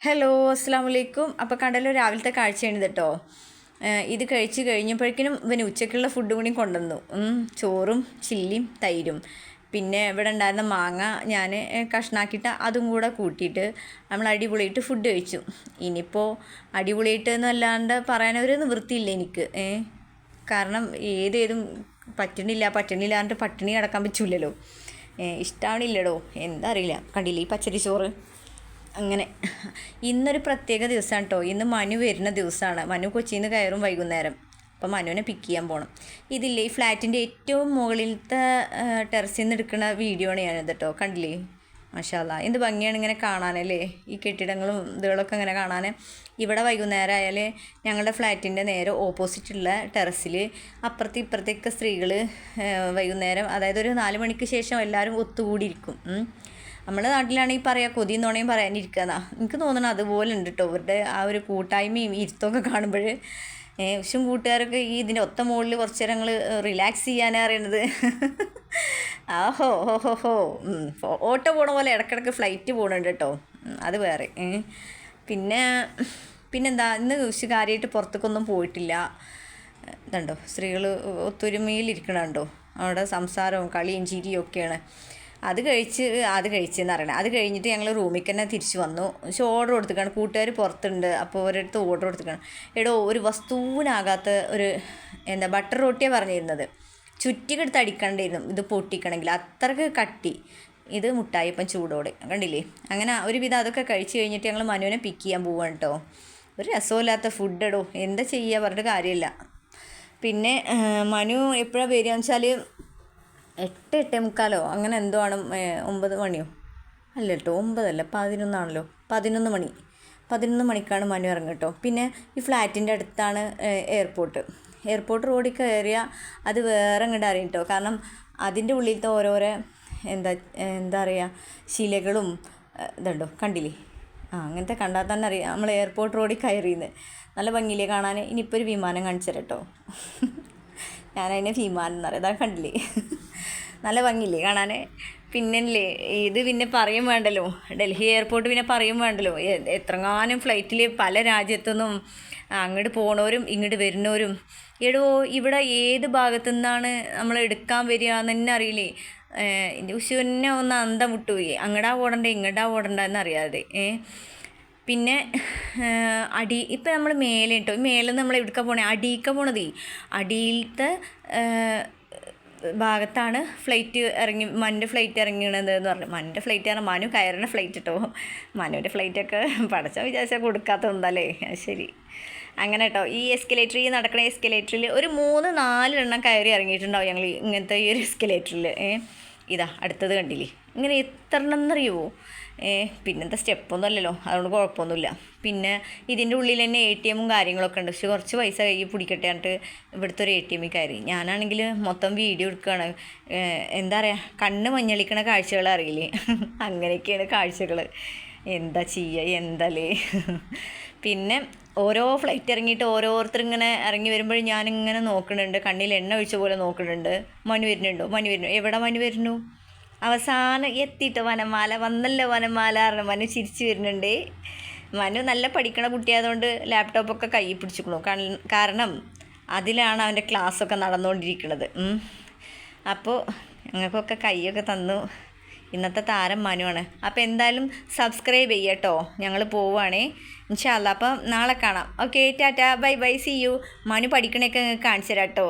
Hello അസ്സാം വലൈക്കും. അപ്പോൾ കണ്ടല്ലോ രാവിലത്തെ കാഴ്ചയാണ് കേട്ടോ. ഇത് കഴിച്ച് കഴിഞ്ഞപ്പോഴേക്കിനും ഇവന് ഉച്ചയ്ക്കുള്ള ഫുഡ് കൂടി കൊണ്ടുവന്നു. ചോറും ചില്ലിയും തൈരും പിന്നെ ഇവിടെ ഉണ്ടായിരുന്ന മാങ്ങ ഞാൻ കഷ്ണാക്കിയിട്ട് അതും കൂടെ കൂട്ടിയിട്ട് നമ്മൾ അടിപൊളിയായിട്ട് ഫുഡ് കഴിച്ചു. ഇനിയിപ്പോൾ അടിപൊളിയായിട്ട് എന്നല്ലാണ്ട് പറയാനൊരു നിവൃത്തിയില്ല എനിക്ക്. കാരണം ഏതേതും പറ്റണില്ലാണ്ട് പട്ടിണി കിടക്കാൻ പറ്റൂലല്ലോ. ഇഷ്ടമാവണില്ലടോ, എന്താ അറിയില്ല. കണ്ടില്ലേ ഈ പച്ചരി ചോറ്. അങ്ങനെ ഇന്നൊരു പ്രത്യേക ദിവസമാണ് കേട്ടോ. ഇന്ന് മനു വരുന്ന ദിവസമാണ്. മനു കൊച്ചിയിൽ നിന്ന് കയറും വൈകുന്നേരം. അപ്പോൾ മനുവിനെ പിക്ക് ചെയ്യാൻ പോകണം. ഇതില്ലേ ഈ ഫ്ലാറ്റിൻ്റെ ഏറ്റവും മുകളിലത്തെ ടെറസിൽ നിന്ന് എടുക്കുന്ന വീഡിയോ ആണ് ഞാനിത് കേട്ടോ. കണ്ടില്ലേ, മാഷാ അല്ലാ, എന്ത് ഭംഗിയാണ് ഇങ്ങനെ കാണാനല്ലേ, ഈ കെട്ടിടങ്ങളും ഇതുകളൊക്കെ ഇങ്ങനെ കാണാൻ. ഇവിടെ വൈകുന്നേരം ആയാൽ ഞങ്ങളുടെ ഫ്ലാറ്റിൻ്റെ നേരെ ഓപ്പോസിറ്റുള്ള ടെറസിൽ അപ്പുറത്തെ ഇപ്പുറത്തേക്ക് സ്ത്രീകൾ വൈകുന്നേരം, അതായത് ഒരു 4 മണിക്ക് ശേഷം എല്ലാവരും ഒത്തുകൂടിയിരിക്കും. നമ്മുടെ നാട്ടിലാണെങ്കിൽ പറയാം കൊതിയും നുണയും പറയാനിരിക്കുക. എനിക്ക് തോന്നണം അതുപോലെ ഉണ്ട് കേട്ടോ ഇവരുടെ ആ ഒരു കൂട്ടായ്മയും ഇരുത്തമൊക്കെ കാണുമ്പോൾ. പക്ഷേ കൂട്ടുകാരൊക്കെ ഈ ഇതിൻ്റെ ഒത്ത മുകളിൽ കുറച്ച് നേരം ഞങ്ങൾ റിലാക്സ് ചെയ്യാനാണ് അറിയണത്. ആഹോ ഹോ ഹോ ഹോ ഓട്ടോ പോണ പോലെ ഇടയ്ക്കിടയ്ക്ക് ഫ്ലൈറ്റ് പോകണുണ്ട് കേട്ടോ, അത് വേറെ. പിന്നെന്താ, ഇന്ന് കാര്യമായിട്ട് പുറത്തേക്കൊന്നും പോയിട്ടില്ല. ഇതുണ്ടോ സ്ത്രീകൾ ഒത്തൊരുമയിലിരിക്കണുണ്ടോ, അവിടെ സംസാരവും കളിയും ചിരിയും ഒക്കെയാണ്. അത് കഴിച്ചെന്ന് പറയണേ. അത് കഴിഞ്ഞിട്ട് ഞങ്ങൾ റൂമിൽ തന്നെ തിരിച്ചു വന്നു. പക്ഷെ ഓർഡർ കൊടുത്തിക്കാണ്, കൂട്ടുകാർ പുറത്തുണ്ട്. അപ്പോൾ ഒരിടത്ത് ഓർഡർ കൊടുത്തിക്കാണ്. എടോ ഒരു വസ്തുവിനാകാത്ത ഒരു ബട്ടർ റോട്ടിയാണ് പറഞ്ഞിരുന്നത്. ചുറ്റിക്കെടുത്ത് അടിക്കണ്ടായിരുന്നു ഇത് പൊട്ടിക്കണമെങ്കിൽ, അത്രയ്ക്ക് കട്ടി. ഇത് മുട്ടായിപ്പം ചൂടോടെ കണ്ടില്ലേ. അങ്ങനെ ഒരുവിധം അതൊക്കെ കഴിച്ച് കഴിഞ്ഞിട്ട് ഞങ്ങൾ മനുവിനെ പിക്ക് ചെയ്യാൻ പോവാണ് കേട്ടോ. ഒരു രസമില്ലാത്ത ഫുഡ് എടോ, എന്താ ചെയ്യുക, പറഞ്ഞിട്ട് കാര്യമില്ല. പിന്നെ മനു എപ്പോഴാണ് വരികയെന്ന് വെച്ചാൽ 8-8:45 അങ്ങനെ എന്തോ ആണ്. 9 മണിയോ അല്ല കേട്ടോ, 9 അല്ല 11 ആണല്ലോ. 11 മണിക്കാണ് മനു ഇറങ്ങുക കേട്ടോ. പിന്നെ ഈ ഫ്ലാറ്റിൻ്റെ അടുത്താണ് എയർപോർട്ട് റോഡിൽ കയറിയാൽ അത് വേറെ അങ്ങോട്ട് അറിയും കേട്ടോ. കാരണം അതിൻ്റെ ഉള്ളിലത്തെ ഓരോരോ എന്താ പറയുക ശിലകളും ഇതുണ്ടോ, കണ്ടില്ലേ. അങ്ങനത്തെ കണ്ടാൽ തന്നെ അറിയാം നമ്മൾ എയർപോർട്ട് റോഡിൽ കയറിയെന്ന്. നല്ല ഭംഗിയിലേ കാണാൻ. ഇനിയിപ്പോൾ ഒരു വിമാനം കാണിച്ചു തരാം കേട്ടോ. ഞാനതിനെ വിമാനം എന്ന് പറയാം. അതാ കണ്ടില്ലേ, നല്ല ഭംഗിയില്ലേ കാണാൻ. പിന്നല്ലേ ഇത് പിന്നെ പറയും വേണ്ടല്ലോ, ഡൽഹി എയർപോർട്ട് പിന്നെ പറയും വേണ്ടല്ലോ. എത്രങ്ങാനും ഫ്ലൈറ്റിൽ പല രാജ്യത്തുനിന്നും അങ്ങോട്ട് പോണവരും ഇങ്ങോട്ട് വരുന്നവരും. എടോ ഇവിടെ ഏത് ഭാഗത്തു നിന്നാണ് നമ്മൾ എടുക്കാൻ വരിക എന്ന് തന്നെ അറിയില്ലേ. ഉഷുവിനെ ഒന്ന് അന്തം വിട്ടുപോയി. അങ്ങടാ ഓടണ്ടേ ഇങ്ങടാ ഓടണ്ട എന്നറിയാതെ. പിന്നെ ഇപ്പം നമ്മൾ മേലെ കേട്ടോ, മേലെ നിന്ന് നമ്മൾ എവിടേക്കാണ് പോണേ, അടിയിലേക്കാണ് പോണത്. അടിയിലത്തെ ഭാഗത്താണ് മനുവിൻ്റെ ഫ്ലൈറ്റ് ഇറങ്ങിയത് എന്ന് പറഞ്ഞു. മനുവിൻ്റെ ഫ്ലൈറ്റ് ആണ് മനു കയറുന്ന ഫ്ലൈറ്റ് കേട്ടോ. മനുവിൻ്റെ ഫ്ലൈറ്റൊക്കെ പടച്ചാൽ വിചാരിച്ചാൽ കൊടുക്കാത്തതെന്തല്ലേ. ശരി, അങ്ങനെ കേട്ടോ. ഈ നടക്കുന്ന എസ്കലേറ്ററിൽ ഒരു 3-4 എണ്ണം കയറി ഇറങ്ങിയിട്ടുണ്ടാവും ഞങ്ങൾ ഇങ്ങനത്തെ ഈ ഒരു എസ്കലേറ്ററിൽ. ഇതാ അടുത്തത് കണ്ടില്ലേ, ഇങ്ങനെ എത്ര എണ്ണം എന്നറിയുമോ. പിന്നത്തെ സ്റ്റെപ്പൊന്നും അല്ലല്ലോ, അതുകൊണ്ട് കുഴപ്പമൊന്നുമില്ല. പിന്നെ ഇതിൻ്റെ ഉള്ളിൽ തന്നെ ATM കാര്യങ്ങളൊക്കെ ഉണ്ട്. പക്ഷെ കുറച്ച് പൈസ കയ്യിൽ പിടിക്കട്ടെ എന്നിട്ട് ഇവിടുത്തെ ഒരു ATM കയറി. ഞാനാണെങ്കിൽ മൊത്തം വീഡിയോ എടുക്കുകയാണ്. എന്താ പറയുക, കണ്ണ് മഞ്ഞളിക്കണ കാഴ്ചകൾ അറിയില്ലേ, അങ്ങനെയൊക്കെയാണ് കാഴ്ചകൾ. എന്താ ചെയ്യുക, എന്തല്ലേ. പിന്നെ ഓരോ ഫ്ലൈറ്റ് ഇറങ്ങിയിട്ട് ഓരോരുത്തർ ഇങ്ങനെ ഇറങ്ങി വരുമ്പോഴും ഞാനിങ്ങനെ നോക്കുന്നുണ്ട്, കണ്ണിൽ എണ്ണ ഒഴിച്ച പോലെ നോക്കുന്നുണ്ട്. മനു വരുന്നുണ്ടോ, എവിടെ മനു വരുന്നു. അവസാനം എത്തിയിട്ട് വനമാല വന്നല്ലോ, വനമാല പറഞ്ഞു മനു ചിരിച്ചു വരുന്നുണ്ട്. മനു നല്ല പഠിക്കണ കുട്ടിയായതുകൊണ്ട് ലാപ്ടോപ്പൊക്കെ കയ്യിൽ പിടിച്ചിക്കണു. കാരണം അതിലാണ് അവൻ്റെ ക്ലാസ്സൊക്കെ നടന്നുകൊണ്ടിരിക്കുന്നത്. അപ്പോൾ ഞങ്ങൾക്കൊക്കെ കൈയൊക്കെ തന്നു. ഇന്നത്തെ താരം മനുവാണ്. അപ്പോൾ എന്തായാലും സബ്സ്ക്രൈബ് ചെയ്യട്ടോ. ഞങ്ങൾ പോവുകയാണേ ഇൻഷാ അല്ലാ. അപ്പം നാളെ കാണാം. Okay, tata, bye bye, see you. Manu പഠിക്കണയൊക്കെ കാണിച്ചു തരാം കേട്ടോ.